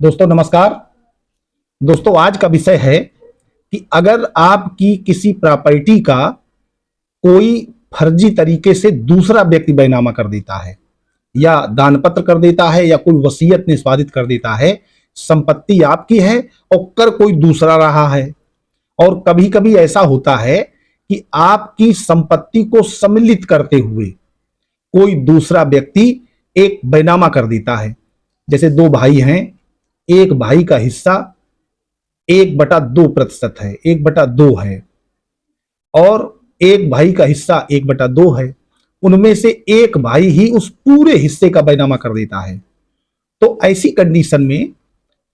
दोस्तों नमस्कार। दोस्तों आज का विषय है कि अगर आपकी किसी प्रॉपर्टी का कोई फर्जी तरीके से दूसरा व्यक्ति बैनामा कर देता है या दान पत्र कर देता है या कोई वसीयत निष्पादित कर देता है, संपत्ति आपकी है और कर कोई दूसरा रहा है। और कभी कभी ऐसा होता है कि आपकी संपत्ति को सम्मिलित करते हुए कोई दूसरा व्यक्ति एक बैनामा कर देता है। जैसे दो भाई हैं, एक भाई का हिस्सा 1/2% है, 1/2 है, और एक भाई का हिस्सा 1/2 है। उनमें से एक भाई ही उस पूरे हिस्से का बैनामा कर देता है। तो ऐसी कंडीशन में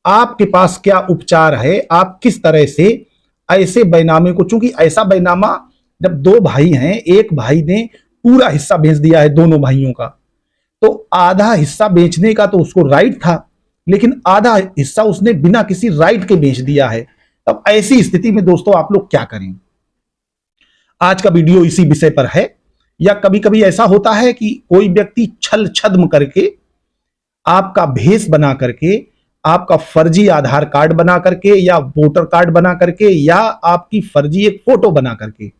आपके पास क्या उपचार है? आप किस तरह से ऐसे बैनामे को, चूंकि ऐसा बैनामा जब दो भाई हैं, एक भाई ने पूरा हिस्सा बेच दिया है दोनों भाइयों का, तो आधा हिस्सा बेचने का तो उसको राइट था, लेकिन आधा हिस्सा उसने बिना किसी राइट के बेच दिया है। तब ऐसी स्थिति में दोस्तों आप लोग क्या करें? आज का वीडियो इसी विषय पर है। या कभी कभी ऐसा होता है कि कोई व्यक्ति छल छद्म करके, आपका भेष बना करके, आपका फर्जी आधार कार्ड बना करके या वोटर कार्ड बना करके या आपकी फर्जी एक फोटो बना करके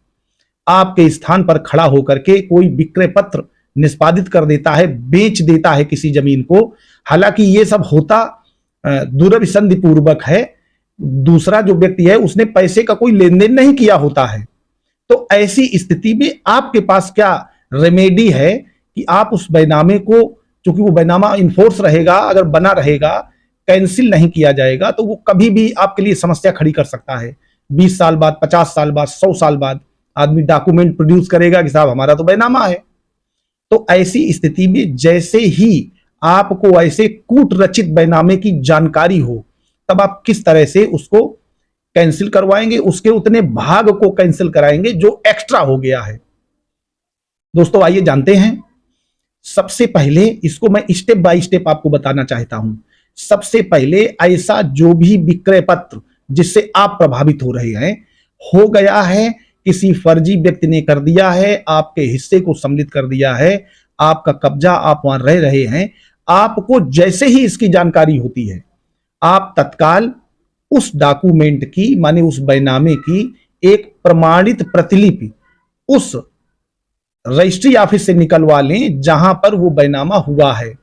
आपके स्थान पर खड़ा होकर के कोई विक्रय पत्र निष्पादित कर देता है, बेच देता है किसी जमीन को। हालांकि ये सब होता दुर्विसंधि पूर्वक है। दूसरा जो व्यक्ति है उसने पैसे का कोई लेन देन नहीं किया होता है। तो ऐसी स्थिति में आपके पास क्या रेमेडी है कि आप उस बैनामे को, चूंकि वो बैनामा इन्फोर्स रहेगा, अगर बना रहेगा, कैंसिल नहीं किया जाएगा, तो वो कभी भी आपके लिए समस्या खड़ी कर सकता है। 20 साल बाद, 50 साल बाद, 100 साल बाद आदमी डॉक्यूमेंट प्रोड्यूस करेगा कि साहब हमारा तो बैनामा है। तो ऐसी स्थिति में जैसे ही आपको ऐसे कूट रचित बैनामे की जानकारी हो, तब आप किस तरह से उसको कैंसिल करवाएंगे, उसके उतने भाग को कैंसिल कराएंगे जो एक्स्ट्रा हो गया है। दोस्तों आइए जानते हैं। सबसे पहले इसको मैं स्टेप बाय स्टेप आपको बताना चाहता हूं। सबसे पहले ऐसा जो भी विक्रय पत्र जिससे आप प्रभावित हो रहे हैं, हो गया है, किसी फर्जी व्यक्ति ने कर दिया है, आपके हिस्से को सम्मिलित कर दिया है, आपका कब्जा, आप वहां रह रहे हैं, आपको जैसे ही इसकी जानकारी होती है, आप तत्काल उस डॉक्यूमेंट की, माने उस बैनामे की एक प्रमाणित प्रतिलिपि उस रजिस्ट्री ऑफिस से निकलवा लें जहां पर वो बैनामा हुआ है,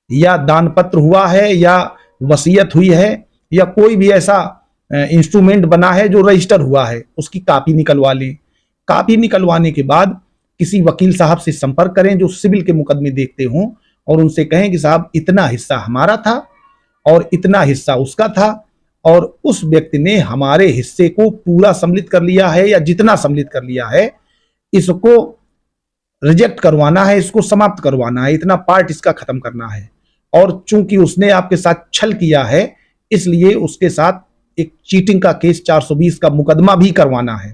या दान पत्र हुआ है, या वसीयत हुई है, या कोई भी ऐसा इंस्ट्रूमेंट बना है जो रजिस्टर हुआ है, उसकी कॉपी निकलवा लें। कॉपी निकलवाने के बाद किसी वकील साहब से संपर्क करें जो सिविल के मुकदमे देखते हों, और उनसे कहें कि साहब इतना हिस्सा हमारा था और इतना हिस्सा उसका था, और उस व्यक्ति ने हमारे हिस्से को पूरा सम्मिलित कर लिया है या जितना सम्मिलित कर लिया है, इसको रिजेक्ट करवाना है, इसको समाप्त करवाना है, इतना पार्ट इसका खत्म करना है। और चूंकि उसने आपके साथ छल किया है, इसलिए उसके साथ एक चीटिंग का केस 420 का मुकदमा भी करवाना है।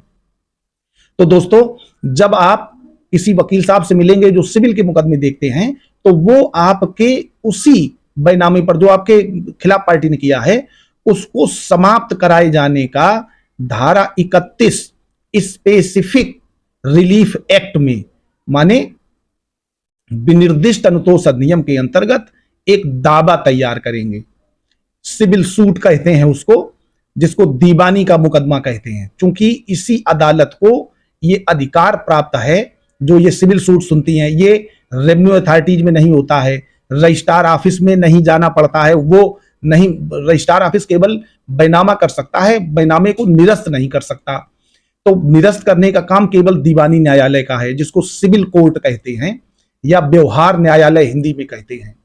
तो दोस्तों जब आप किसी वकील साहब से मिलेंगे जो सिविल के मुकदमे देखते हैं, तो वो आपके उसी बैनामे पर जो आपके खिलाफ पार्टी ने किया है उसको समाप्त कराए जाने का धारा 31 स्पेसिफिक रिलीफ एक्ट में, माने विनिर्दिष्ट अनुतोष अधिनियम के अंतर्गत एक दावा तैयार करेंगे। सिविल सूट कहते हैं उसको, जिसको दीवानी का मुकदमा कहते हैं। चूंकि इसी अदालत को ये अधिकार प्राप्त है, जो ये सिविल सूट सुनती हैं, ये रेवेन्यू अथॉरिटीज में नहीं होता है, रजिस्ट्रार ऑफिस में नहीं जाना पड़ता है। वो नहीं, रजिस्ट्रार ऑफिस केवल बैनामा कर सकता है, बैनामे को निरस्त नहीं कर सकता। तो निरस्त करने का काम केवल दीवानी न्यायालय का है, जिसको सिविल कोर्ट कहते हैं या व्यवहार न्यायालय हिंदी में कहते हैं।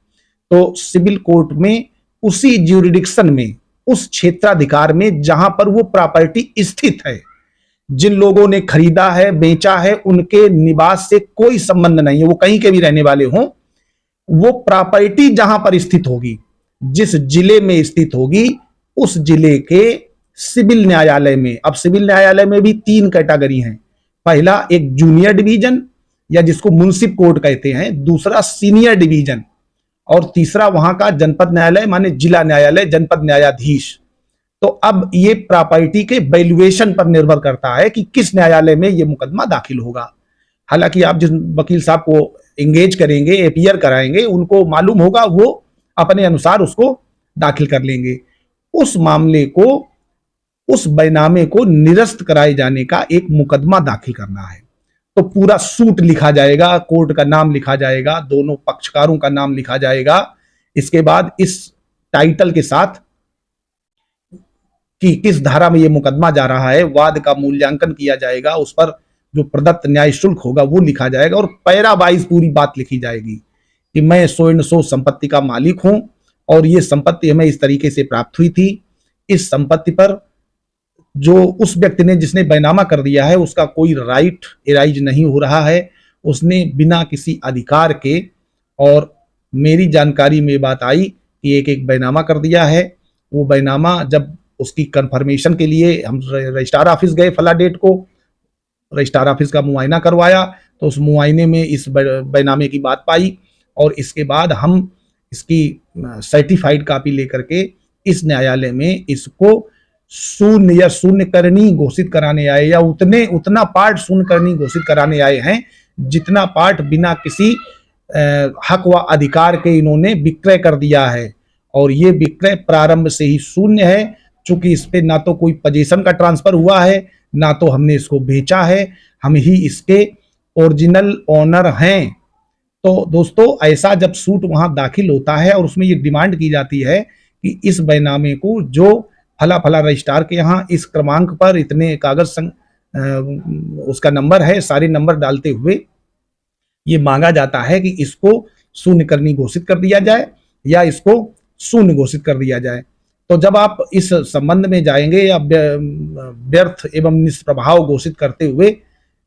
तो सिविल कोर्ट में उसी ज्यूरिडिक्शन में, उस क्षेत्राधिकार में जहां पर वो प्रॉपर्टी स्थित है, जिन लोगों ने खरीदा है, बेचा है, उनके निवास से कोई संबंध नहीं है, वो कहीं के भी रहने वाले हों, वो प्रॉपर्टी जहां पर स्थित होगी, जिस जिले में स्थित होगी, उस जिले के सिविल न्यायालय में। अब सिविल न्यायालय में भी 3 कैटेगरी हैं। पहला एक जूनियर डिवीजन या जिसको मुंसिफ कोर्ट कहते हैं, दूसरा सीनियर डिवीजन, और तीसरा वहां का जनपद न्यायालय, माने जिला न्यायालय, जनपद न्यायाधीश। तो अब ये प्रॉपर्टी के वैल्यूएशन पर निर्भर करता है कि किस न्यायालय में ये मुकदमा दाखिल होगा। हालांकि आप जिस वकील साहब को एंगेज करेंगे, एपीआर कराएंगे, उनको मालूम होगा, वो अपने अनुसार उसको दाखिल कर लेंगे। उस मामले को, उस बैनामे को निरस्त कराए जाने का एक मुकदमा दाखिल करना है। तो पूरा सूट लिखा जाएगा, कोर्ट का नाम लिखा जाएगा, दोनों पक्षकारों का नाम लिखा जाएगा। इसके बाद इस टाइटल के साथ कि किस धारा में यह मुकदमा जा रहा है, वाद का मूल्यांकन किया जाएगा, उस पर जो प्रदत्त न्याय शुल्क होगा वो लिखा जाएगा और पैरा वाइज पूरी बात लिखी जाएगी कि मैं सो एंड सो संपत्ति का मालिक हूं और ये संपत्ति हमें इस तरीके से प्राप्त हुई थी। इस संपत्ति पर जो उस व्यक्ति ने जिसने बैनामा कर दिया है उसका कोई राइट एराइज नहीं हो रहा है। उसने बिना किसी अधिकार के, और मेरी जानकारी में बात आई कि एक बैनामा कर दिया है। वो बैनामा जब उसकी कंफर्मेशन के लिए हम रजिस्ट्रार ऑफिस गए फला डेट को, रजिस्ट्रार ऑफिस का मुआयना करवाया तो उस मुआयने में इस बैनामे की बात पाई और इसके बाद हम इसकी सर्टिफाइड कॉपी लेकर के इस न्यायालय में इसको शून्य या शून्य करनी घोषित कराने आए, या उतना पार्ट शून्य करनी घोषित कराने आए हैं जितना पार्ट बिना किसी हक व अधिकार के इन्होंने विक्रय कर दिया है। और ये विक्रय प्रारंभ से ही शून्य है, चूंकि इस पे ना तो कोई पोजीशन का ट्रांसफर हुआ है, ना तो हमने इसको बेचा है, हम ही इसके ओरिजिनल ओनर हैं। तो दोस्तों ऐसा जब सूट वहां दाखिल होता है और उसमें ये डिमांड की जाती है कि इस बैनामे को जो फला फला रजिस्ट्रार के यहाँ इस क्रमांक पर इतने कागज उसका नंबर है, सारे नंबर डालते हुए ये मांगा जाता है कि इसको शून्य करनी घोषित कर दिया जाए या इसको शून्य घोषित कर दिया जाए। तो जब आप इस संबंध में जाएंगे या व्यर्थ एवं निष्प्रभाव घोषित करते हुए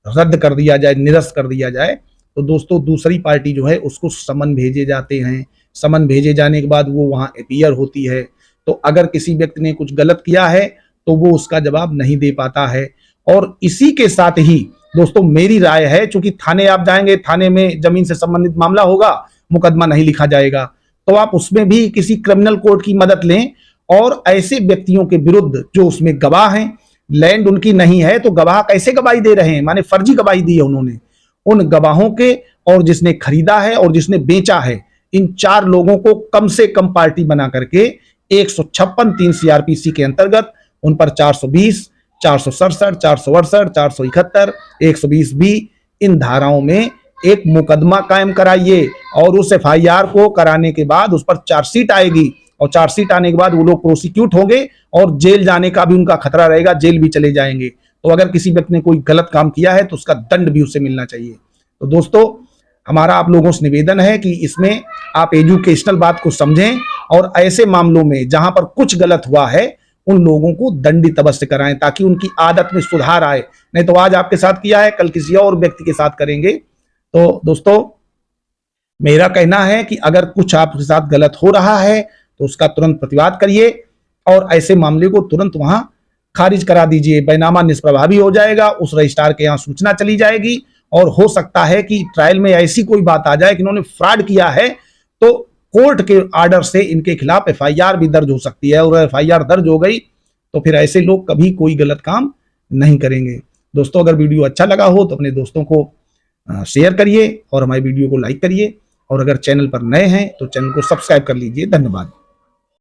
रद्द कर दिया जाए, निरस्त कर दिया जाए, तो दोस्तों दूसरी पार्टी जो है उसको समन भेजे जाते हैं। समन भेजे जाने के बाद वो वहां अपीयर होती है। तो अगर किसी व्यक्ति ने कुछ गलत किया है तो वो उसका जवाब नहीं दे पाता है। और इसी के साथ ही दोस्तों मेरी राय है, चूंकि थाने आप जाएंगे, थाने में जमीन से संबंधित मामला होगा, मुकदमा नहीं लिखा जाएगा, तो आप उसमें भी किसी क्रिमिनल कोर्ट की मदद लें और ऐसे व्यक्तियों के विरुद्ध जो उसमें गवाह हैं, लैंड उनकी नहीं है तो गवाह कैसे गवाही दे रहे हैं, माने फर्जी गवाही दी है उन्होंने, उन गवाहों के और जिसने खरीदा है और जिसने बेचा है, इन 4 लोगों को कम से कम पार्टी बना करके 156(3) सीआरपीसी के अंतर्गत उन पर 420, 467, 468, 471, 120 बी इन धाराओं में एक मुकदमा कायम कराइए और उस एफआईआर को कराने के बाद उस पर चार्जशीट आएगी और चार्जशीट आने के बाद वो लोग प्रोसिक्यूट होंगे और जेल जाने का भी उनका खतरा रहेगा, जेल भी चले जाएंगे। तो अगर किसी व्यक्ति ने कोई गलत काम किया है तो उसका दंड भी उससे मिलना चाहिए। तो दोस्तों हमारा आप लोगों से निवेदन है कि इसमें आप एजुकेशनल बात को समझें और ऐसे मामलों में जहां पर कुछ गलत हुआ है उन लोगों को दंडित अवश्य कराएं ताकि उनकी आदत में सुधार आए। नहीं तो आज आपके साथ किया है, कल किसी और व्यक्ति के साथ करेंगे। तो दोस्तों मेरा कहना है कि अगर कुछ आपके साथ गलत हो रहा है तो उसका तुरंत प्रतिवाद करिए और ऐसे मामले को तुरंत वहां खारिज करा दीजिए। बैनामा निष्प्रभावी हो जाएगा, उस रजिस्ट्रार के यहाँ सूचना चली जाएगी और हो सकता है कि ट्रायल में ऐसी कोई बात आ जाए कि इन्होंने फ्रॉड किया है तो कोर्ट के ऑर्डर से इनके खिलाफ एफआईआर भी दर्ज हो सकती है और एफआईआर दर्ज हो गई तो फिर ऐसे लोग कभी कोई गलत काम नहीं करेंगे। दोस्तों अगर वीडियो अच्छा लगा हो तो अपने दोस्तों को शेयर करिए और हमारी वीडियो को लाइक करिए और अगर चैनल पर नए हैं तो चैनल को सब्सक्राइब कर लीजिए। धन्यवाद।